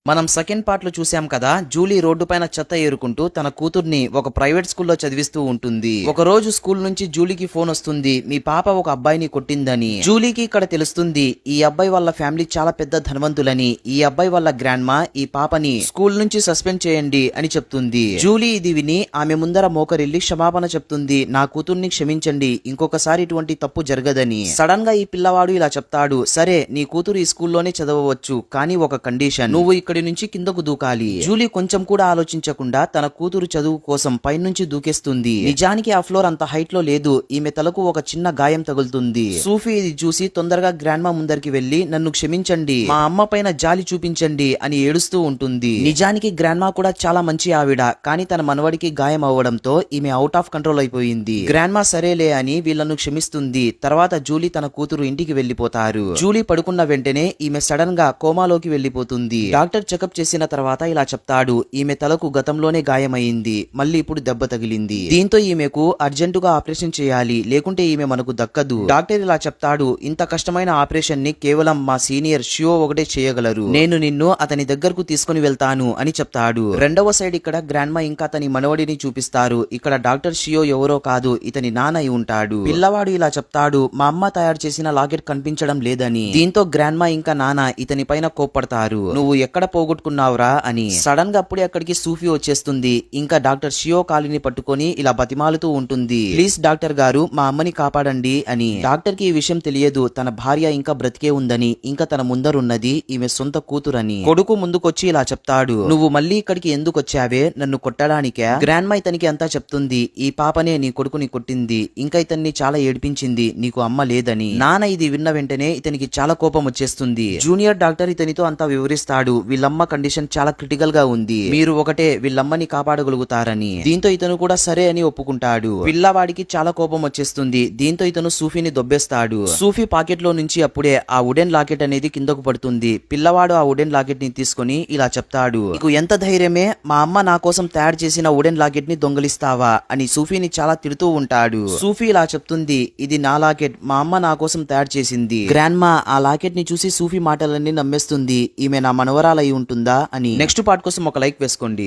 మనం second part లో చూసాం కదా, జూలీ రోడ్డు పైన చెత్త ఏరుకుంటూ తన కూతుర్ని ఒక ప్రైవేట్ స్కూల్లో చదివిస్తూ ఉంటుంది. ఒక రోజు స్కూల్ నుంచి జూలీకి ఫోన్ వస్తుంది, మీ పాప ఒక అబ్బాయిని కొట్టిందని. జూలీకి ఇక్కడ తెలుస్తుంది ఈ అబ్బాయి వాళ్ళ ఫ్యామిలీ చాలా పెద్ద ధనవంతులని. ఈ అబ్బాయి వాళ్ళ గ్రాండ్ మా ఈ పాపని స్కూల్ నుంచి సస్పెండ్ చేయండి అని చెప్తుంది. జూలీ ఇది విని ఆమె ముందర మోకరిల్లి క్షమాపణ చెప్తుంది, నా కూతుర్ని క్షమించండి, ఇంకొకసారి ఇటువంటి తప్పు జరగదని. సడన్ గా ఈ పిల్లవాడు ఇలా చెప్తాడు, సరే నీ కూతురు ఈ స్కూల్లోనే చదవవచ్చు, కానీ ఒక కండిషన్, నువ్వు ఇక్కడి నుంచి కిందకు దూకాలి. జూలీ కొంచెం కూడా ఆలోచించకుండా తన కూతురు చదువు కోసం పైనుంచి దూకేస్తుంది. నిజానికి ఆ ఫ్లోర్ అంత హైట్ లో లేదు. ఈమె తలకు ఒక చిన్న గాయం తగులుతుంది. సూఫీ ఇది చూసి తొందరగా గ్రాండ్ మా ముందరికి వెళ్లి, నన్ను క్షమించండి, మా అమ్మ పైన జాలి చూపించండి అని ఏడుస్తూ ఉంటుంది. నిజానికి గ్రాండ్ మా కూడా చాలా మంచి ఆవిడ, కానీ తన మనవడికి గాయం అవ్వడంతో ఈమె అవుట్ ఆఫ్ కంట్రోల్ అయిపోయింది. గ్రాండ్ మా సరేలే అని వీళ్లను క్షమిస్తుంది. తర్వాత జూలీ తన కూతురు ఇంటికి వెళ్లిపోతారు. జూలీ పడుకున్న వెంటనే ఈమె సడన్ గా కోమాలోకి వెళ్లిపోతుంది. డాక్టర్ చెకప్ చేసిన తర్వాత ఇలా చెప్తాడు, ఈమె తలకు గతంలోనే గాయమైంది, మళ్ళీ ఇప్పుడు దెబ్బ తగిలింది, దీంతో ఈమెకు అర్జెంటుగా ఆపరేషన్ చేయాలి, లేకుంటే ఈమె మనకు దక్కదు. డాక్టర్ ఇలా చెప్తాడు, ఇంత కష్టమైన ఆపరేషన్ ని కేవలం మా సీనియర్ షియో ఒకటే చేయగలరు, నేను నిన్ను అతని దగ్గరకు తీసుకుని వెళ్తాను అని చెప్తాడు. రెండవ సైడ్ ఇక్కడ గ్రాండ్ మా ఇంకా అతని మనవడిని చూపిస్తారు. ఇక్కడ డాక్టర్ షియో ఎవరో కాదు, ఇతని నాన్న అయి ఉంటాడు. పిల్లవాడు ఇలా చెప్తాడు, మా అమ్మ తయారు చేసిన లాకెట్ కనిపించడం లేదని. దీంతో గ్రాండ్ మా ఇంకా నాన్న ఇతని పైన కోప్పడతారు, నువ్వు ఎక్కడ పోగొట్టుకున్నావురా అని. సడన్ గా అప్పుడే అక్కడికి సూఫీ వచ్చేస్తుంది. ఇంకా డాక్టర్ షియో కాలిని పట్టుకొని ఇలా బతిమాలుతూ ఉంటుంది, ప్లీజ్ డాక్టర్ గారు మా అమ్మని కాపాడండి అని. డాక్టర్ కి ఈ విషయం తెలియదు, తన భార్య ఇంకా బ్రతికే ఉందని, ఇంకా తన ముందరున్నది ఈమె సొంత కూతురని. కొడుకు ముందుకొచ్చి ఇలా చెప్తాడు, నువ్వు మళ్ళీ ఇక్కడికి ఎందుకు వచ్చావే, నన్ను కొట్టడానికే. గ్రాండ్ మా ఇతనికి అంతా చెప్తుంది, ఈ పాపనే నీ కొడుకుని కొట్టింది, ఇంకా ఇతన్ని చాలా ఏడిపించింది, నీకు అమ్మ లేదని. నాన్న ఇది విన్న వెంటనే ఇతనికి చాలా కోపం వచ్చేస్తుంది. జూనియర్ డాక్టర్ ఇతనితో అంతా వివరిస్తాడు, వీళ్ళమ్మ కండిషన్ చాలా క్రిటికల్ గా ఉంది, మీరు ఒకటే వీళ్ళమ్మని కాపాడగలుగుతారని. దీంతో ఇతను కూడా సరే అని ఒప్పుకుంటాడు. పిల్లవాడికి చాలా కోపం వచ్చేస్తుంది. దీంతో ఇతను సూఫీని దొబ్బేస్తాడు. సూఫీ పాకెట్ లో నుంచి అప్పుడే ఆ వుడెన్ లాకెట్ అనేది కిందకు పడుతుంది. పిల్లవాడు ఆ వుడెన్ లాకెట్ ని తీసుకుని ఇలా చెప్తాడు, నీకు ఎంత ధైర్యమే, మా అమ్మ నా కోసం తయారు చేసిన వుడెన్ లాకెట్ ని దొంగలిస్తావా అని సూఫీని చాలా తిడుతూ ఉంటాడు. సూఫీ ఇలా చెప్తుంది, ఇది నా లాకెట్, మా అమ్మ నా కోసం తయారు చేసింది. గ్రాండ్ మా ఆ లాకెట్ ని చూసి సూఫీ మాటలన్నీ నమ్మేస్తుంది, ఈమె నా మనవరాలై ఉంటుందా అని. నెక్స్ట్ పార్ట్ కోసం ఒక లైక్ వేసుకోండి.